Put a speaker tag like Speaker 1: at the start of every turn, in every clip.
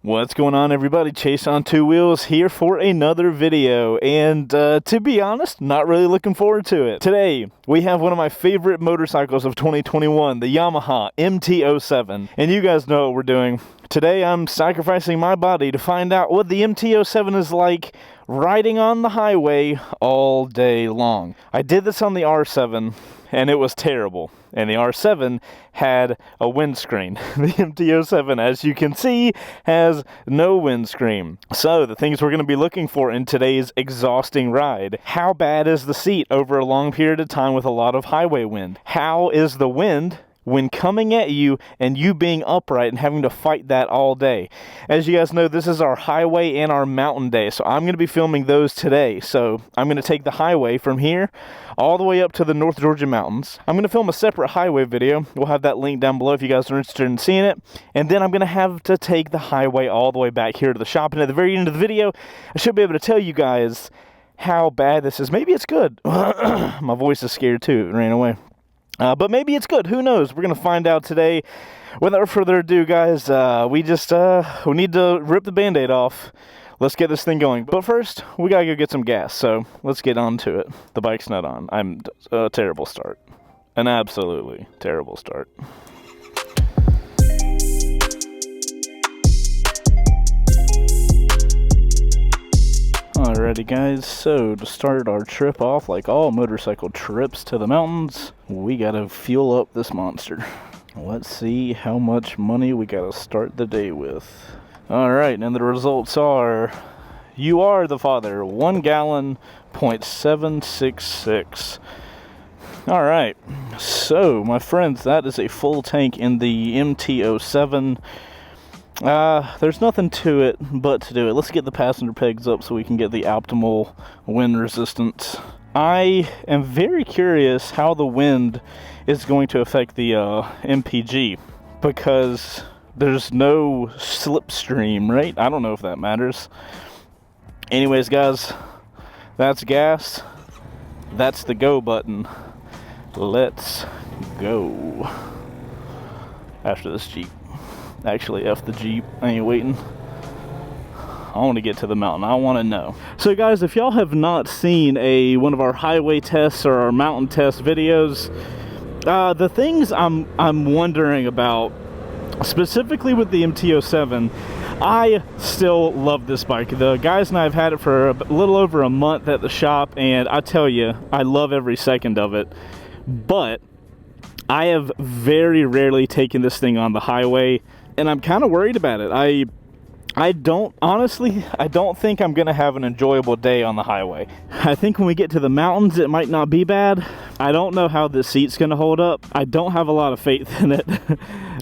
Speaker 1: What's going on, everybody? Chaseontwowheels here for another video, and to be honest, not really looking forward to it. Today, we have one of my favorite motorcycles of 2021, the Yamaha MT07, and you guys know what we're doing. Today, I'm sacrificing my body to find out what the MT07 is like riding on the highway all day long. I did this on the R7, and it was terrible. And the R7 had a windscreen. The MT07, as you can see, has no windscreen. So, the things we're going to be looking for in today's exhausting ride. How bad is the seat over a long period of time with a lot of highway wind? How is the wind when coming at you and you being upright and having to fight that all day? As you guys know, this is our highway and our mountain day, so I'm going to be filming those today. So I'm going to take the highway from here all the way up to the North Georgia mountains. I'm going to film a separate highway video. We'll have that link down below if you guys are interested in seeing it. And then I'm going to have to take the highway all the way back here to the shop. And at the very end of the video, I should be able to tell you guys how bad this is. Maybe it's good. My voice is scared too. It ran away. But maybe it's good. Who knows? We're going to find out today. Without further ado, guys, we need to rip the Band-Aid off. Let's get this thing going. But first, we got to go get some gas. So let's get on to it. The bike's not on. I'm a terrible start. An absolutely terrible start. Alrighty guys, so to start our trip off, like all motorcycle trips to the mountains, we gotta fuel up this monster. Let's see how much money we gotta start the day with. Alright, and the results are, you are the father, 1 gallon, 0.766. Alright, so my friends, that is a full tank in the MT07. There's nothing to it but to do it. Let's get the passenger pegs up so we can get the optimal wind resistance. I am very curious how the wind is going to affect the MPG, because there's no slipstream, right? I don't know if that matters. Anyways, guys, that's gas. That's the go button. Let's go. After this Jeep. Actually, F the Jeep. I ain't waiting. I want to get to the mountain. I want to know. So guys, if y'all have not seen one of our highway tests or our mountain test videos, the things I'm wondering about, specifically with the MT07, I still love this bike. The guys and I have had it for a little over a month at the shop, and I tell you, I love every second of it. But I have very rarely taken this thing on the highway, and I'm kind of worried about it. I don't think I'm gonna have an enjoyable day on the highway. I think when we get to the mountains, it might not be bad. I don't know how the seat's gonna hold up. I don't have a lot of faith in it.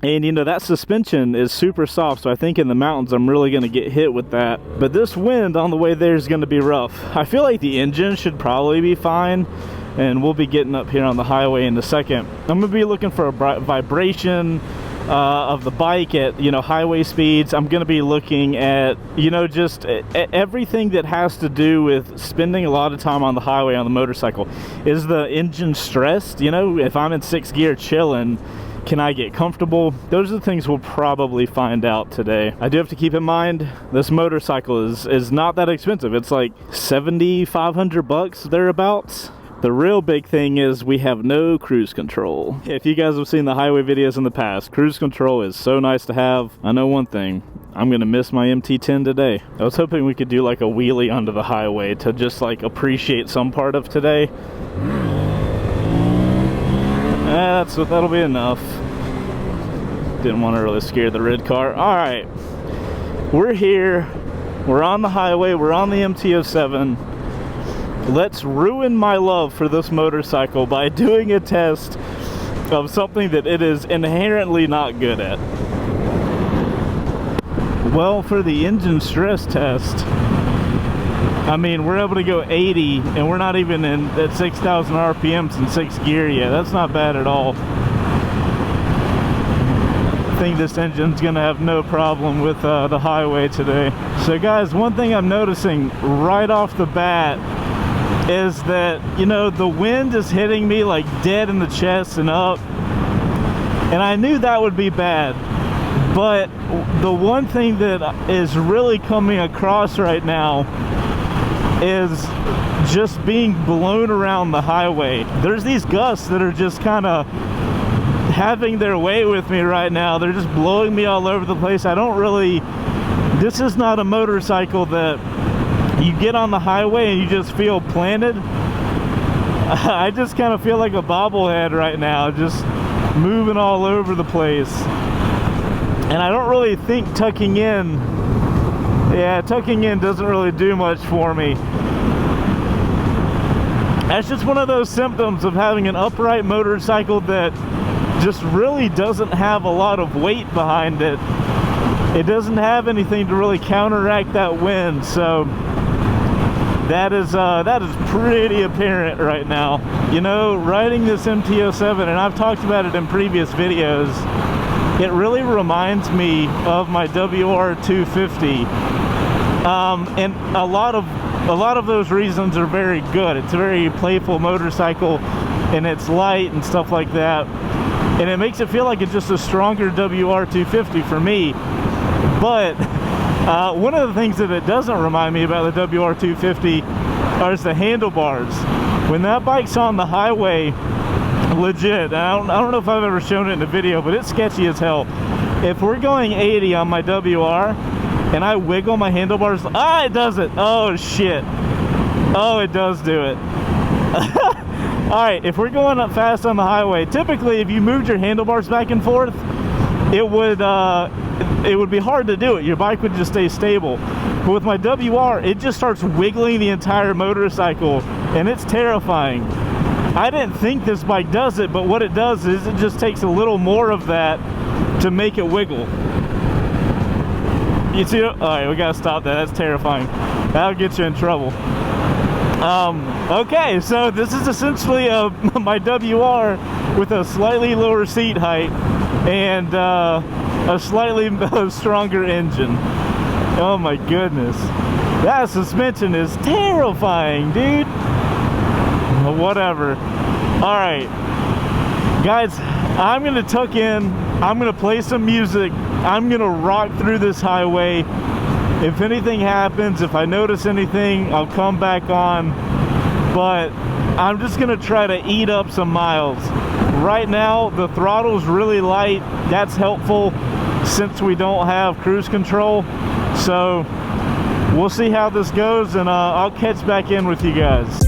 Speaker 1: And you know, that suspension is super soft, so I think in the mountains I'm really gonna get hit with that. But this wind on the way there is gonna be rough. I feel like the engine should probably be fine, and we'll be getting up here on the highway in a second. I'm gonna be looking for a vibration of the bike at, you know, highway speeds. I'm gonna be looking at, you know, just everything that has to do with spending a lot of time on the highway on the motorcycle. Is the engine stressed? You know, if I'm in 6th gear chilling, can I get comfortable? Those are the things we'll probably find out today. I do have to keep in mind, this motorcycle is not that expensive. It's like $7,500 thereabouts. The real big thing is we have no cruise control. If you guys have seen the highway videos in the past, cruise control is so nice to have. I know one thing, I'm gonna miss my MT10 today. I was hoping we could do like a wheelie onto the highway to just like appreciate some part of today. That'll be enough. Didn't want to really scare the red car. Alright, we're here, we're on the highway, we're on the MT07. Let's ruin my love for this motorcycle by doing a test of something that it is inherently not good at. Well, for the engine stress test, I mean, we're able to go 80 and we're not even at 6,000 RPMs in 6th gear yet. That's not bad at all. I think this engine's gonna have no problem with the highway today. So guys, one thing I'm noticing right off the bat is that, you know, the wind is hitting me like dead in the chest and up, and I knew that would be bad, But the one thing that is really coming across right now is just being blown around the highway. There's these gusts that are just kind of having their way with me right now. They're just blowing me all over the place. I don't really, this is not a motorcycle that you get on the highway and you just feel planted. I just kind of feel like a bobblehead right now, just moving all over the place. And I don't really think tucking in doesn't really do much for me. That's just one of those symptoms of having an upright motorcycle that just really doesn't have a lot of weight behind it. It doesn't have anything to really counteract that wind, so that is pretty apparent right now. You know, riding this MT07, and I've talked about it in previous videos, it really reminds me of my WR250, and a lot of those reasons are very good. It's a very playful motorcycle, and it's light and stuff like that, and it makes it feel like it's just a stronger WR250 for me. But one of the things that it doesn't remind me about the WR250 is the handlebars. When that bike's on the highway, legit, I don't know if I've ever shown it in a video, but it's sketchy as hell. If we're going 80 on my WR and I wiggle my handlebars, it does it. Oh shit. Oh, it does do it. Alright, if we're going up fast on the highway, typically if you moved your handlebars back and forth, it would be hard to do it. Your bike would just stay stable. But with my WR, it just starts wiggling the entire motorcycle, and it's terrifying. I didn't think this bike does it, but what it does is it just takes a little more of that to make it wiggle. You see? Alright, we gotta stop that. That's terrifying. That'll get you in trouble. Okay, so this is essentially my WR with a slightly lower seat height and a slightly stronger engine. Oh my goodness. That suspension is terrifying, dude. Whatever. Alright. Guys, I'm going to tuck in. I'm going to play some music. I'm going to rock through this highway. If anything happens, if I notice anything, I'll come back on. But I'm just going to try to eat up some miles. Right now, the throttle's really light. That's helpful since we don't have cruise control. So we'll see how this goes, and I'll catch back in with you guys.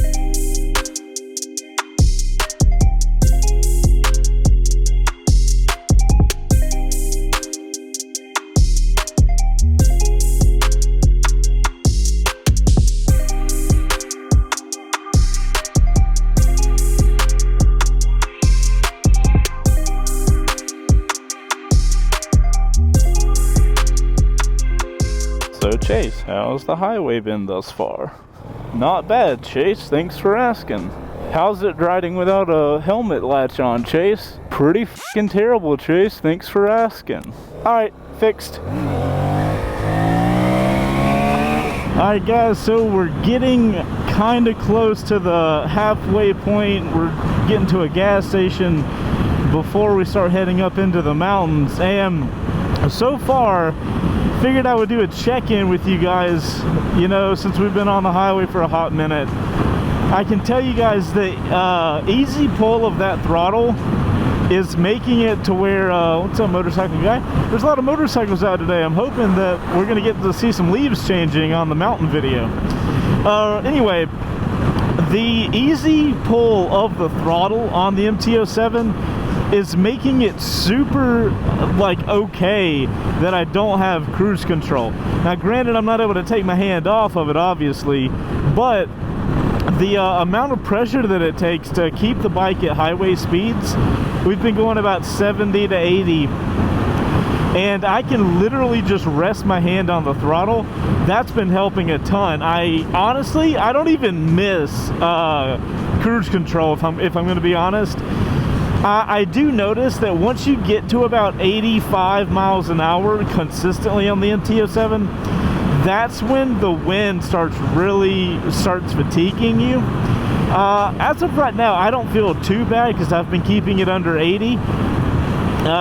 Speaker 1: So Chase, how's the highway been thus far? Not bad, Chase, thanks for asking. How's it riding without a helmet latch on, Chase? Pretty fucking terrible, Chase, thanks for asking. Alright, fixed. Alright guys, so we're getting kind of close to the halfway point. We're getting to a gas station before we start heading up into the mountains, and so far figured I would do a check-in with you guys, you know, since we've been on the highway for a hot minute. I can tell you guys the easy pull of that throttle is making it to where, what's up, motorcycle guy? There's a lot of motorcycles out today. I'm hoping that we're gonna get to see some leaves changing on the mountain video. Anyway, the easy pull of the throttle on the MT07 is making it super, like, okay that I don't have cruise control. Now granted, I'm not able to take my hand off of it, obviously, but the amount of pressure that it takes to keep the bike at highway speeds, we've been going about 70 to 80, and I can literally just rest my hand on the throttle. That's been helping a ton. I honestly, I don't even miss cruise control, if I'm going to be honest. I do notice that once you get to about 85 miles an hour consistently on the MT07, that's when the wind starts fatiguing you. As of right now, I don't feel too bad because I've been keeping it under 80.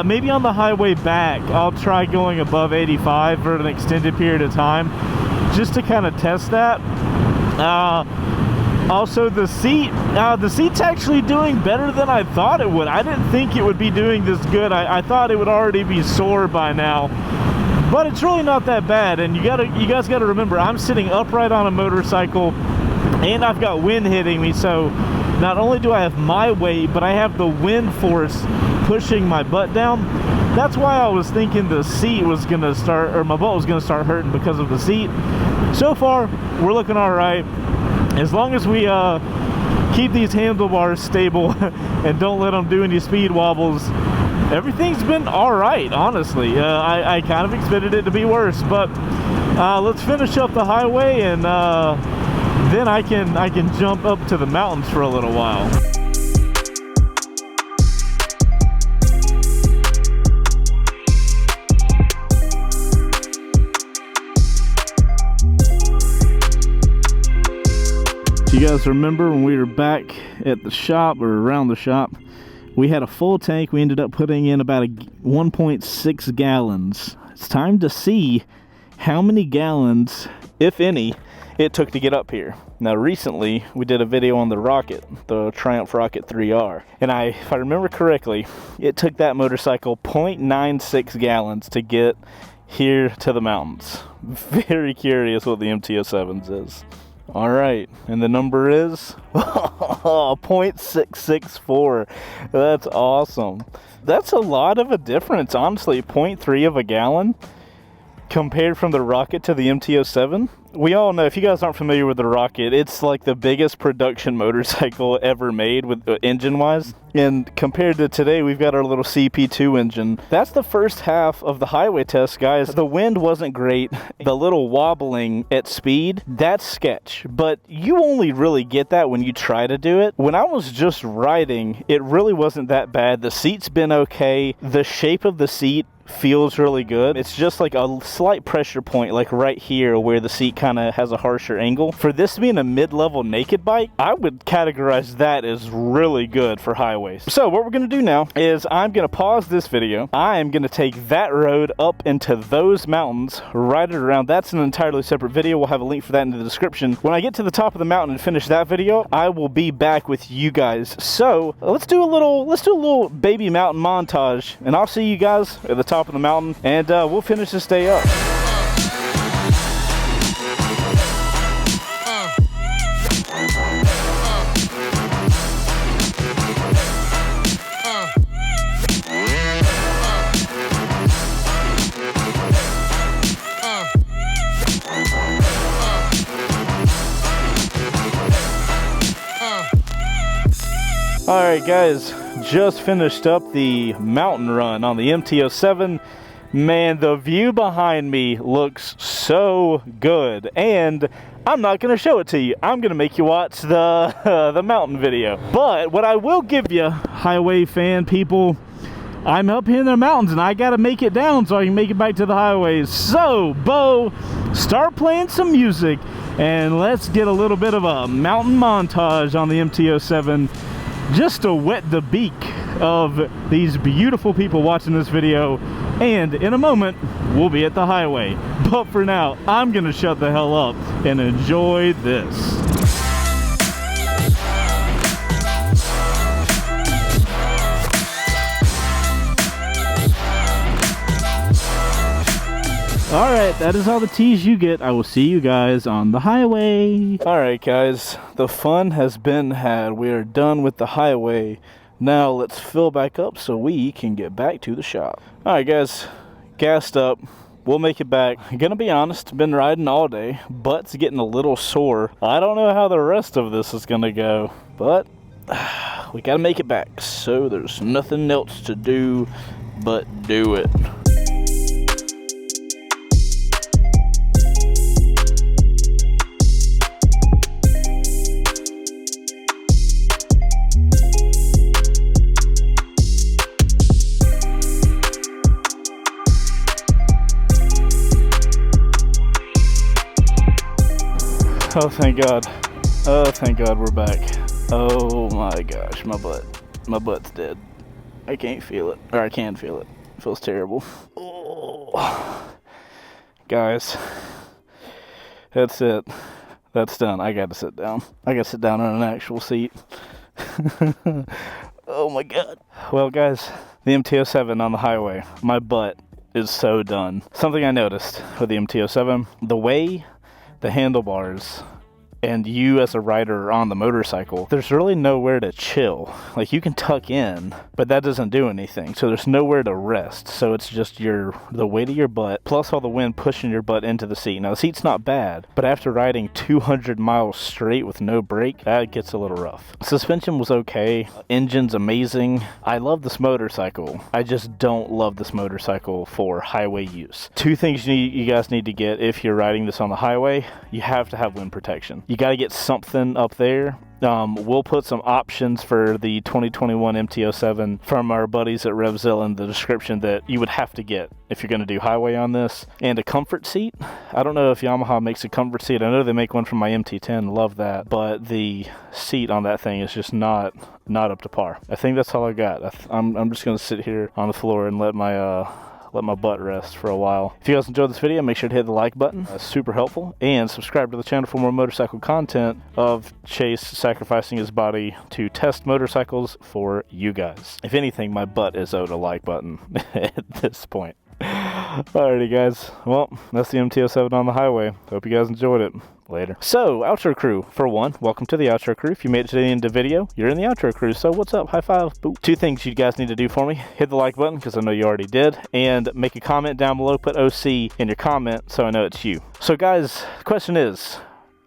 Speaker 1: Maybe on the highway back, I'll try going above 85 for an extended period of time, just to kind of test that. Also, the seat's actually doing better than I thought it would. I didn't think it would be doing this good. I thought it would already be sore by now, but it's really not that bad. And you guys gotta remember, I'm sitting upright on a motorcycle, and I've got wind hitting me. So not only do I have my weight, but I have the wind force pushing my butt down. That's why I was thinking the seat was gonna start, or my butt was gonna start hurting because of the seat. So far, we're looking all right. As long as we keep these handlebars stable and don't let them do any speed wobbles, everything's been all right, honestly. I kind of expected it to be worse, but let's finish up the highway, and then I can jump up to the mountains for a little while. You guys remember when we were back at the shop, or around the shop, we had a full tank. We ended up putting in about 1.6 gallons. It's time to see how many gallons, if any, it took to get up here. Now recently we did a video on the Rocket, the Triumph Rocket 3R, and if I remember correctly, it took that motorcycle 0.96 gallons to get here to the mountains. Very curious what the MT07's is. All right, and the number is 0.664. That's awesome. That's a lot of a difference, honestly. 0.3 of a gallon compared from the Rocket to the MT07. We all know, if you guys aren't familiar with the Rocket, it's like the biggest production motorcycle ever made with engine-wise. And compared to today, we've got our little CP2 engine. That's the first half of the highway test, guys. The wind wasn't great. The little wobbling at speed, that's sketch. But you only really get that when you try to do it. When I was just riding, it really wasn't that bad. The seat's been okay. The shape of the seat feels really good. It's just like a slight pressure point, like right here where the seat kind of has a harsher angle. For this being a mid-level naked bike, I would categorize that as really good for highways. So what we're going to do now is I'm going to pause this video. I am going to take that road up into those mountains, ride it around. That's an entirely separate video. We'll have a link for that in the description. When I get to the top of the mountain and finish that video, I will be back with you guys. So let's do a little baby mountain montage, and I'll see you guys at the top of the mountain, and we'll finish this day up. Alright guys, just finished up the mountain run on the MT07. Man, the view behind me looks so good, and I'm not going to show it to you. I'm going to make you watch the mountain video. But what I will give you, highway fan people, I'm up here in the mountains and I got to make it down so I can make it back to the highways. So, Bo, start playing some music and let's get a little bit of a mountain montage on the MT07, just to wet the beak of these beautiful people watching this video. And in a moment, we'll be at the highway. But for now, I'm gonna shut the hell up and enjoy this. Alright, that is all the tease you get. I will see you guys on the highway. Alright guys, the fun has been had. We are done with the highway. Now let's fill back up so we can get back to the shop. Alright guys, gassed up. We'll make it back. I'm gonna be honest, been riding all day. Butt's getting a little sore. I don't know how the rest of this is gonna go, but we gotta make it back. So there's nothing else to do but do it. Oh, thank God. Oh, thank God we're back. Oh my gosh, my butt's dead. I can't feel it. Or I can feel it. It feels terrible. Oh. Guys, that's it. That's done. I gotta sit down. I gotta sit down on an actual seat. Oh my god. Well, guys, the MT07 on the highway. My butt is so done. Something I noticed with the MT07, the way the handlebars and you as a rider are on the motorcycle, there's really nowhere to chill. Like, you can tuck in, but that doesn't do anything. So there's nowhere to rest. So it's just the weight of your butt plus all the wind pushing your butt into the seat. Now the seat's not bad, but after riding 200 miles straight with no brake, that gets a little rough. Suspension was okay. Engine's amazing. I love this motorcycle. I just don't love this motorcycle for highway use. Two things you guys need to get if you're riding this on the highway. You have to have wind protection. You got to get something up there. We'll put some options for the 2021 MT07 from our buddies at RevZilla in the description that you would have to get if you're going to do highway on this. And a comfort seat. I don't know if Yamaha makes a comfort seat. I know they make one from my MT10. Love that. But the seat on that thing is just not up to par. I think that's all I got. I'm just going to sit here on the floor and let my butt rest for a while. If you guys enjoyed this video, make sure to hit the like button. That's super helpful. And subscribe to the channel for more motorcycle content of Chase sacrificing his body to test motorcycles for you guys. If anything, my butt is owed a like button at this point. Alrighty, guys. Well, that's the MT07 on the highway. Hope you guys enjoyed it. Later. So, outro crew, for one, welcome to the outro crew. If you made it to the end of the video, you're in the outro crew. So, what's up? High five. Boop. Two things you guys need to do for me. Hit the like button, because I know you already did. And make a comment down below. Put OC in your comment, so I know it's you. So, guys, the question is,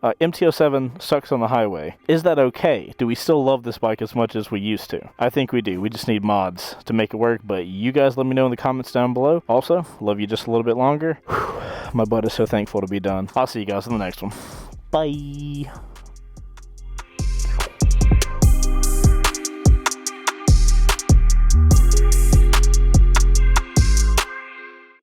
Speaker 1: MT07 sucks on the highway. Is that okay? Do we still love this bike as much as we used to? I think we do. We just need mods to make it work, but you guys let me know in the comments down below. Also, love you just a little bit longer. Whew, my butt is so thankful to be done. I'll see you guys in the next one. Bye.